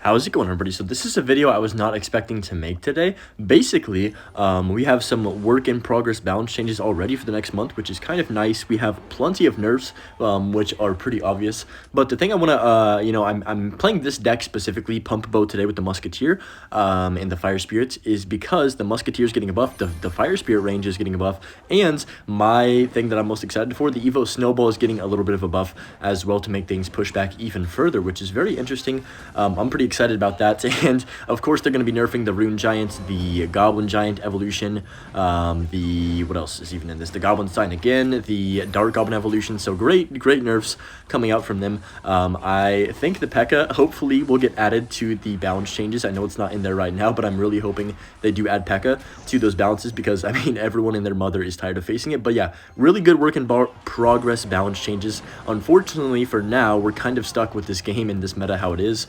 How's it going, everybody? So this is a video I was not expecting to make today. Basically, we have some work in progress balance changes already for the next month, which is kind of nice. We have plenty of nerfs, which are pretty obvious. But the thing I want to, I'm playing this deck specifically, Pump Boat, today with the Musketeer and the Fire Spirit, is because the Musketeer is getting a buff, the Fire Spirit range is getting a buff, and my thing that I'm most excited for, the Evo Snowball, is getting a little bit of a buff as well to make things push back even further, which is very interesting. I'm pretty excited about that. And of course they're going to be nerfing the Rune Giant, the Goblin Giant evolution, what else is even in this, the Goblin Sign again, the Dark Goblin evolution. So great nerfs coming out from them. I think the P.E.K.K.A hopefully will get added to the balance changes. I know it's not in there right now, but I'm really hoping they do add P.E.K.K.A to those balances, because I mean everyone and their mother is tired of facing it. But yeah, really good work in progress balance changes. Unfortunately for now, we're kind of stuck with this game and this meta how it is.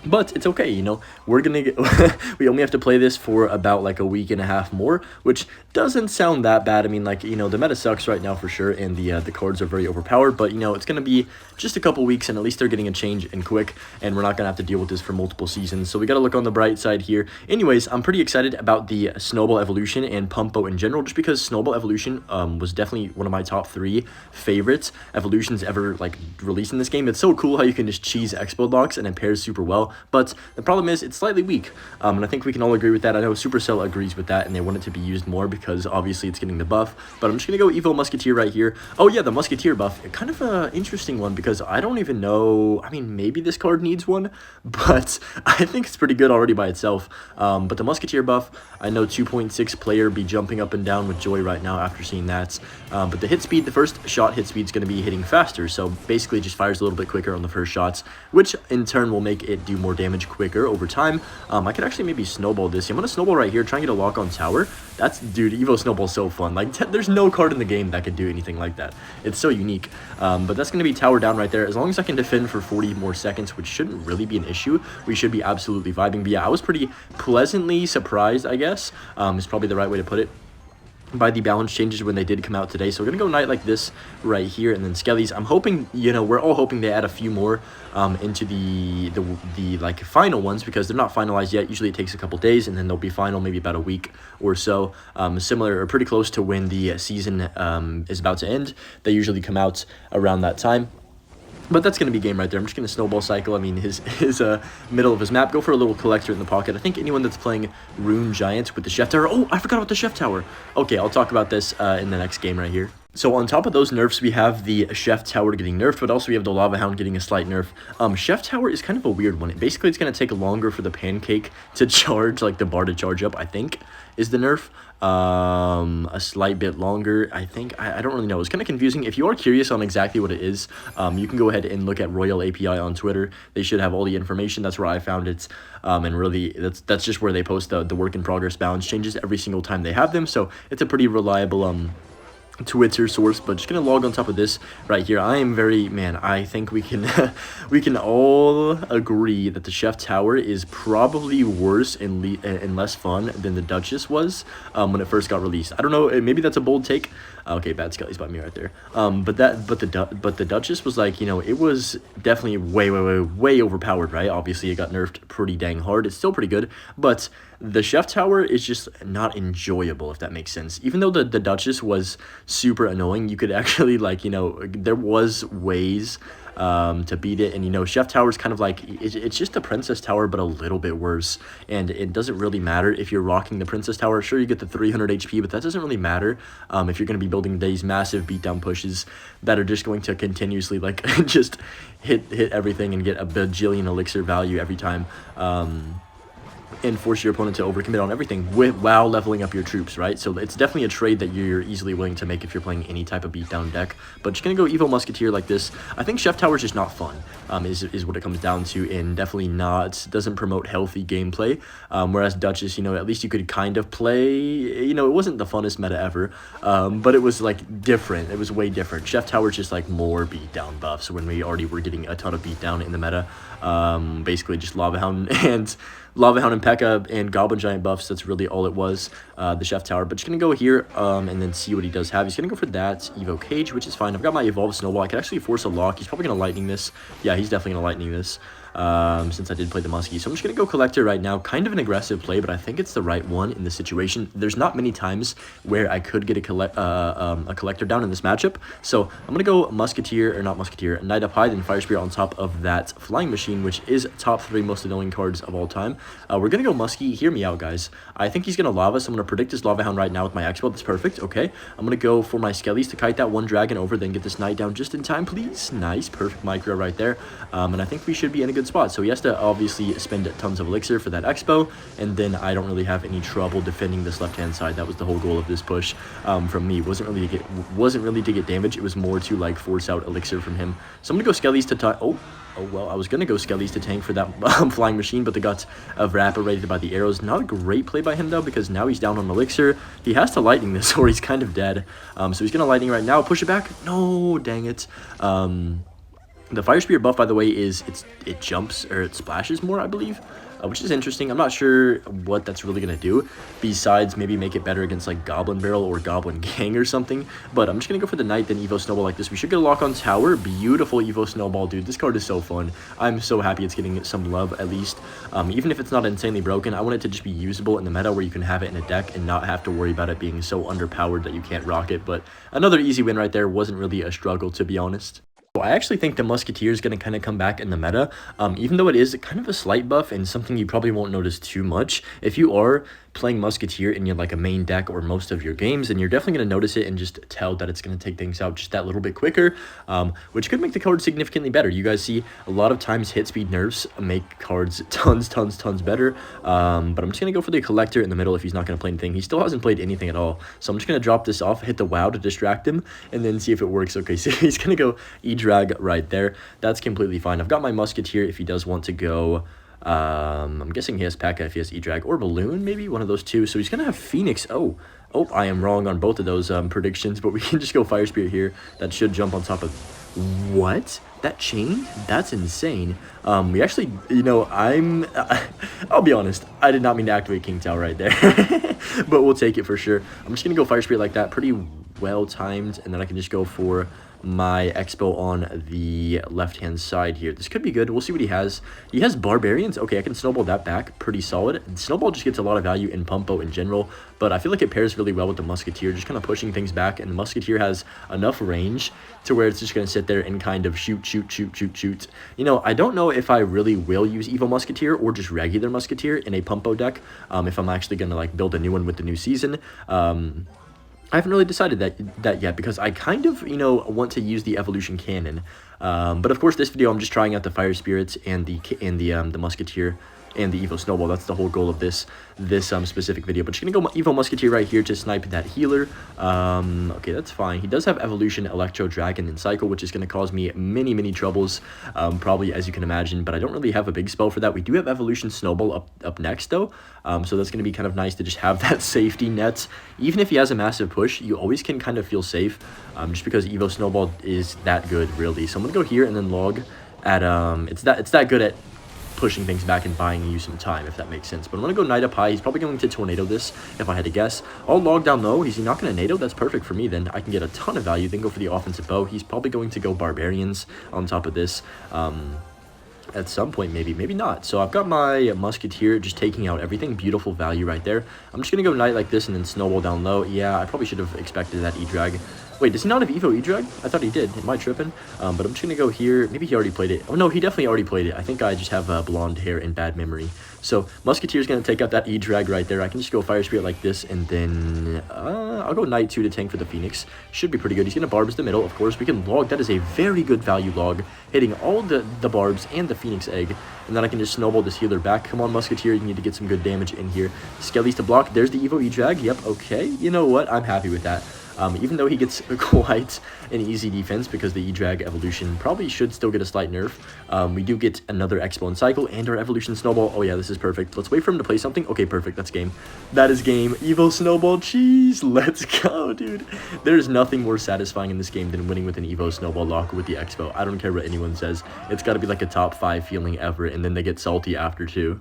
But it's okay, you know, we're gonna get, we only have to play this for about like a week and a half more, which doesn't sound that bad. I mean, like, you know, the meta sucks right now for sure, and the cards are very overpowered, but, you know, it's gonna be just a couple weeks, and at least they're getting a change and quick, and we're not gonna have to deal with this for multiple seasons, so we gotta look on the bright side here. Anyways, I'm pretty excited about the Snowball evolution and Pump Boat in general, just because Snowball evolution was definitely one of my top 3 favorite evolutions ever, like, released in this game. It's so cool how you can just cheese Explode locks and it pairs super well. But the problem is it's slightly weak, and I think we can all agree with that. I know Supercell agrees with that, and they want it to be used more because obviously it's getting the buff. But I'm just going to go Evo Musketeer right here. Oh yeah, the Musketeer buff, kind of an interesting one, because I don't even know, I mean, maybe this card needs one, but I think it's pretty good already by itself. But the Musketeer buff, I know 2.6 player be jumping up and down with joy right now after seeing that. But the hit speed, the first shot hit speed is going to be hitting faster, so basically it just fires a little bit quicker on the first shots, which in turn will make it do more damage quicker over time. I could actually maybe snowball this. I'm gonna snowball right here, try and get a lock on tower. That's, dude, Evo Snowball's so fun. Like, there's no card in the game that could do anything like that. It's so unique. But that's gonna be tower down right there. As long as I can defend for 40 more seconds, which shouldn't really be an issue, we should be absolutely vibing. But yeah, I was pretty pleasantly surprised, I guess, is probably the right way to put it, by the balance changes when they did come out today. So we're gonna go Knight like this right here, and then Skellies. I'm hoping, you know, we're all hoping they add a few more into the like final ones, because they're not finalized yet. Usually it takes a couple days, and then they'll be final maybe about a week or so, similar or pretty close to when the season is about to end. They usually come out around that time. But that's going to be game right there. I'm just going to snowball cycle. I mean, his middle of his map. Go for a little collector in the pocket. I think anyone that's playing Rune Giant with the Chef Tower. Oh, I forgot about the Chef Tower. Okay, I'll talk about this in the next game right here. So on top of those nerfs, we have the Chef Tower getting nerfed, but also we have the Lava Hound getting a slight nerf. Chef Tower is kind of a weird one. Basically, it's going to take longer for the Pancake to charge, like the bar to charge up, I think, is the nerf. A slight bit longer, I think. I don't really know. It's kind of confusing. If you are curious on exactly what it is, you can go ahead and look at Royale API on Twitter. They should have all the information. That's where I found it. And really, that's just where they post the work in progress balance changes every single time they have them. So it's a pretty reliable Twitter source. But just gonna log on top of this right here. I am very, man, I think we can we can all agree that the Chef Tower is probably worse and less fun than the Duchess was when it first got released. I don't know, maybe that's a bold take. Okay, bad Skelly's by me right there. But the Duchess was, like, you know, it was definitely way overpowered, right? Obviously it got nerfed pretty dang hard. It's still pretty good, but the Chef Tower is just not enjoyable, if that makes sense. Even though the Duchess was super annoying, you could actually, like, you know, there was ways to beat it. And, you know, Chef Tower is kind of like, it's just the Princess Tower, but a little bit worse. And it doesn't really matter if you're rocking the Princess Tower. Sure, you get the 300 HP, but that doesn't really matter if you're going to be building these massive beatdown pushes that are just going to continuously, like, just hit everything and get a bajillion elixir value every time. And force your opponent to overcommit on everything while leveling up your troops, right? So it's definitely a trade that you're easily willing to make if you're playing any type of beatdown deck. But just gonna go Evo Musketeer like this. I think Chef Tower is just not fun, is what it comes down to, and definitely doesn't promote healthy gameplay. Whereas Duchess, you know, at least you could kind of play, you know, it wasn't the funnest meta ever, but it was, like, different. It was way different. Chef Tower is just, like, more beatdown buffs when we already were getting a ton of beatdown in the meta. Basically just Lava Hound and P.E.K.K.A and Goblin Giant buffs. That's really all it was, the Chef Tower. But just gonna go here and then see what he does have. He's gonna go for that Evo Cage, which is fine. I've got my Evolved Snowball. I could actually force a lock. He's probably gonna Lightning this. Yeah, he's definitely gonna Lightning this. since I did play the Muskie. So I'm just going to go Collector right now. Kind of an aggressive play, but I think it's the right one in the situation. There's not many times where I could get a Collector down in this matchup. So I'm going to go Musketeer, or not Musketeer, Knight up high, then Fire Spirit on top of that Flying Machine, which is top 3 most annoying cards of all time. We're going to go Muskie. Hear me out, guys. I think he's going to Lava, so I'm going to predict his Lava Hound right now with my Expo. That's perfect. Okay. I'm going to go for my Skellies to kite that one dragon over, then get this Knight down just in time, please. Nice. Perfect micro right there. And I think we should be in a good spot. So he has to obviously spend tons of elixir for that Expo, and then I don't really have any trouble defending this left-hand side. That was the whole goal of this push from me. Wasn't really to get damage. It was more to like force out elixir from him. So I'm going to go Skellies to Oh, well, I was going to go Skellies to tank for that Flying Machine, but they got evaporated by the arrows. Not a great play by him, though, because now he's down on Elixir. He has to Lightning this, or he's kind of dead. So he's going to Lightning right now. Push it back. No, dang it. The Fire Spirit buff, by the way, is it jumps, or it splashes more, I believe. Which is interesting. I'm not sure what that's really going to do, besides maybe make it better against like Goblin Barrel or Goblin Gang or something. But I'm just going to go for the Knight, then Evo Snowball like this. We should get a lock on Tower. Beautiful Evo Snowball, dude. This card is so fun. I'm so happy it's getting some love, at least. Even if it's not insanely broken, I want it to just be usable in the meta where you can have it in a deck and not have to worry about it being so underpowered that you can't rock it. But another easy win right there. Wasn't really a struggle, to be honest. I actually think the Musketeer is going to kind of come back in the meta, even though it is kind of a slight buff and something you probably won't notice too much. If you are playing Musketeer in your like a main deck or most of your games, and you're definitely going to notice it and just tell that it's going to take things out just that little bit quicker, which could make the card significantly better. You guys see a lot of times hit speed nerfs make cards tons better, but I'm just going to go for the Collector in the middle if he's not going to play anything. He still hasn't played anything at all, so I'm just going to drop this off, hit the WoW to distract him, and then see if it works. Okay, so he's going to go E-Drag right there. That's completely fine. I've got my Musketeer if he does want to go. I'm guessing he has P.E.K.K.A. if he has E-Drag, or Balloon, maybe one of those two. So he's gonna have Phoenix. Oh, I am wrong on both of those predictions, but we can just go Fire Spirit here. That should jump on top of what? That chain? That's insane. We actually, you know, I'll be honest, I did not mean to activate King Tao right there, but we'll take it for sure. I'm just gonna go Fire Spirit like that, pretty well timed, and then I can just go for my Expo on the left-hand side here. This could be good. We'll see what he has. He has Barbarians. Okay, I can Snowball that back. Pretty solid. And Snowball just gets a lot of value in Pumpo in general, but I feel like it pairs really well with the Musketeer, just kind of pushing things back, and the Musketeer has enough range to where it's just going to sit there and kind of shoot. You know, I don't know if I really will use Evo Musketeer or just regular Musketeer in a Pumpo deck, if I'm actually going to like build a new one with the new season. I haven't really decided that yet, because I kind of, you know, want to use the evolution cannon. But of course, this video I'm just trying out the Fire Spirits and the Musketeer and the Evo Snowball. That's the whole goal of this specific video. But just gonna go Evo Musketeer right here to snipe that healer. Okay, that's fine. He does have Evolution, Electro, Dragon, and Cycle, which is gonna cause me many troubles, probably, as you can imagine. But I don't really have a big spell for that. We do have Evolution Snowball up next though, so that's gonna be kind of nice to just have that safety net. Even if he has a massive push, you always can kind of feel safe, just because Evo Snowball is that good, really. So I'm gonna go here and then log at it's that good at pushing things back and buying you some time, if that makes sense. But I'm going to go Knight up high. He's probably going to Tornado this, if I had to guess. I'll log down low. He's not going to NATO. That's perfect for me then. I can get a ton of value, then go for the offensive bow. He's probably going to go Barbarians on top of this. At some point, maybe not. So I've got my Musketeer just taking out everything. Beautiful value right there. I'm just going to go Knight like this and then Snowball down low. Yeah, I probably should have expected that E-Drag. Wait, does he not have Evo E-Drag? I thought he did. Am I tripping? But I'm just going to go here. Maybe he already played it. Oh, no, he definitely already played it. I think I just have blonde hair and bad memory. So Musketeer is going to take out that E-Drag right there. I can just go Fire Spirit like this, and then I'll go Knight 2 to tank for the Phoenix. Should be pretty good. He's going to Barbs the middle, of course. We can log. That is a very good value log, hitting all the Barbs and the Phoenix Egg. And then I can just Snowball this healer back. Come on, Musketeer. You need to get some good damage in here. Skellies to block. There's the Evo E-Drag. Yep, okay. You know what? I'm happy with that. Even though he gets quite an easy defense, because the E-Drag evolution probably should still get a slight nerf, we do get another Expo and Cycle and our evolution Snowball. Oh yeah, this is perfect. Let's wait for him to play something. Okay, perfect. That's game. That is game. Evo Snowball. Jeez, let's go, dude. There's nothing more satisfying in this game than winning with an Evo Snowball lock with the Expo. I don't care what anyone says. It's got to be like a top 5 feeling ever, and then they get salty after too.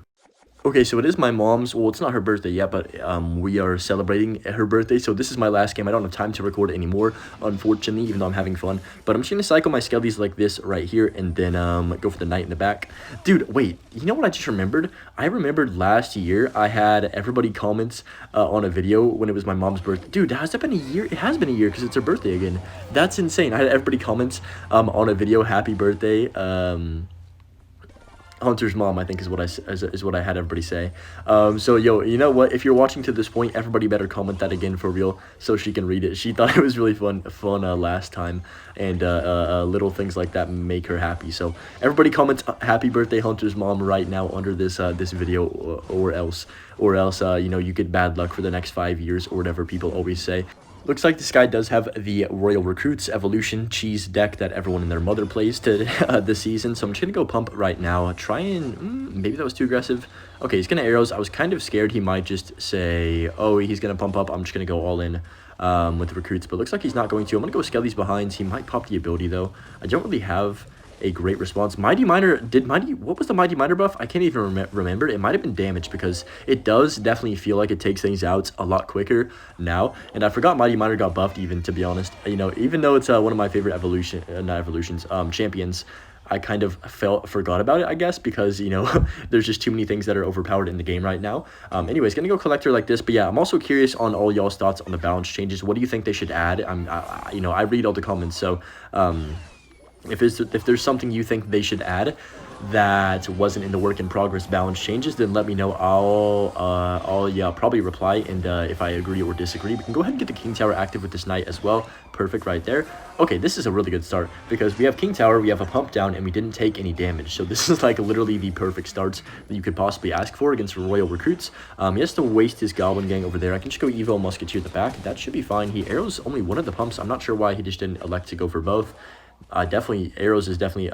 Okay, so it is my mom's. Well, it's not her birthday yet, but we are celebrating her birthday. So this is my last game. I don't have time to record anymore, unfortunately, even though I'm having fun. But I'm just gonna cycle my skellies like this right here, and then go for the knight in the back. Dude, wait. You know what I just remembered? I remembered last year I had everybody comments on a video when it was my mom's birthday. Dude, has that been a year? It has been a year because it's her birthday again. That's insane. I had everybody comments on a video, happy birthday. Hunter's mom, I think, is what I had everybody say. So yo, you know what? If you're watching to this point, everybody better comment that again for real, so she can read it. She thought it was really fun last time, and little things like that make her happy. So everybody comments happy birthday, Hunter's mom, right now under this this video, or else you know, you get bad luck for the next 5 years or whatever people always say. Looks like this guy does have the Royal Recruits Evolution cheese deck that everyone and their mother plays to this season. So I'm just going to go pump right now. Try and... maybe that was too aggressive. Okay, he's going to arrows. I was kind of scared he might just say, oh, he's going to pump up. I'm just going to go all in with the recruits. But looks like he's not going to. I'm going to go Skelly's behind. He might pop the ability, though. I don't really have a great response. Mighty Miner, what was the Mighty Miner buff? I can't even remember. It might have been damage, because it does definitely feel like it takes things out a lot quicker now. And I forgot Mighty Miner got buffed even, to be honest. You know, even though it's one of my favorite champions, I kind of forgot about it, I guess, because, you know, there's just too many things that are overpowered in the game right now. Anyways, gonna go Collector like this. But yeah, I'm also curious on all y'all's thoughts on the balance changes. What do you think they should add? You know, I read all the comments, so if there's something you think they should add that wasn't in the work in progress balance changes, then let me know. I'll yeah, probably reply, and if I agree or disagree, we can go ahead and get the King Tower active with this knight as well. Perfect right there. Okay, this is a really good start, because we have King Tower, we have a pump down, and we didn't take any damage. So this is like literally the perfect starts that you could possibly ask for against Royal Recruits. He has to waste his Goblin Gang over there. I can just go Evo Musketeer at the back. That should be fine. He arrows only one of the pumps. I'm not sure why he just didn't elect to go for both. Definitely, arrows is definitely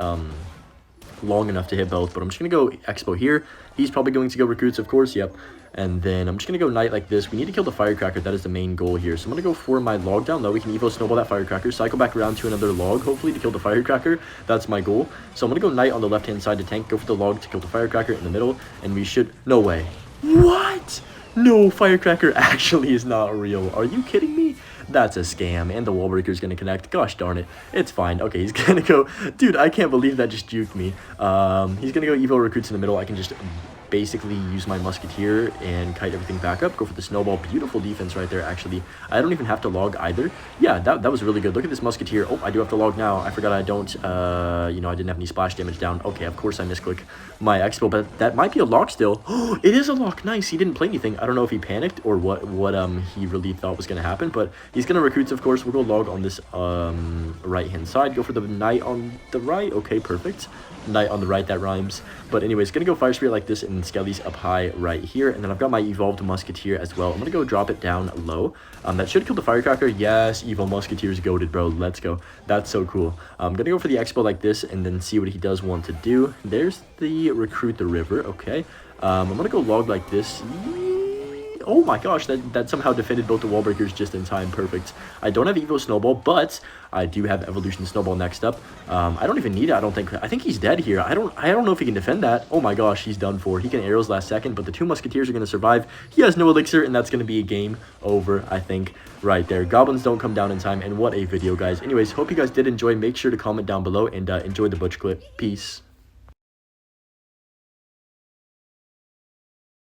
long enough to hit both, but I'm just gonna go Expo here. He's probably going to go recruits, of course. Yep. And then I'm just gonna go knight like this. We need to kill the firecracker. That is the main goal here. So I'm gonna go for my log down low. We can evo snowball that firecracker, cycle back around to another log, hopefully, to kill the firecracker. That's my goal. So I'm gonna go knight on the left hand side to tank, go for the log to kill the firecracker in the middle, and we should... no way. What? No, firecracker actually is not real. Are you kidding me? That's a scam, and the wall breaker is going to connect. Gosh darn it. It's fine. Okay, he's going to go... dude, I can't believe that just juked me. He's going to go Evo Recruits in the middle. I can just basically use my Musketeer and kite everything back up. Go for the snowball. Beautiful defense right there, actually. I don't even have to log either. Yeah, that was really good. Look at this Musketeer. Oh, I do have to log now. I forgot I don't... you know, I didn't have any splash damage down. Okay, of course I misclick my expo, but that might be a lock still. Oh, it is a lock. Nice. He didn't play anything. I don't know if he panicked or what he really thought was going to happen, but he's going to recruits, of course. We'll go log on this right-hand side. Go for the knight on the right. Okay, perfect. Knight on the right, that rhymes. But anyways, going to go Fire Spirit like this and Skelly's up high right here. And then I've got my Evolved Musketeer as well. I'm going to go drop it down low. That should kill the Firecracker. Yes, Evo Musketeer's goated, bro. Let's go. That's so cool. I'm going to go for the Expo like this and then see what he does want to do. There's the Recruit the River. Okay. I'm going to go log like this. Oh my gosh, that somehow defended both the wall breakers just in time. Perfect. I don't have Evo Snowball, but I do have Evolution Snowball next up. I don't even need it, I don't think. I think he's dead here. I don't know if he can defend that. Oh my gosh, he's done for. He can arrows last second, but the two Musketeers are going to survive. He has no elixir, and that's going to be a game over, I think, right there. Goblins don't come down in time, and what a video, guys. Anyways, hope you guys did enjoy. Make sure to comment down below and enjoy the butch clip. Peace.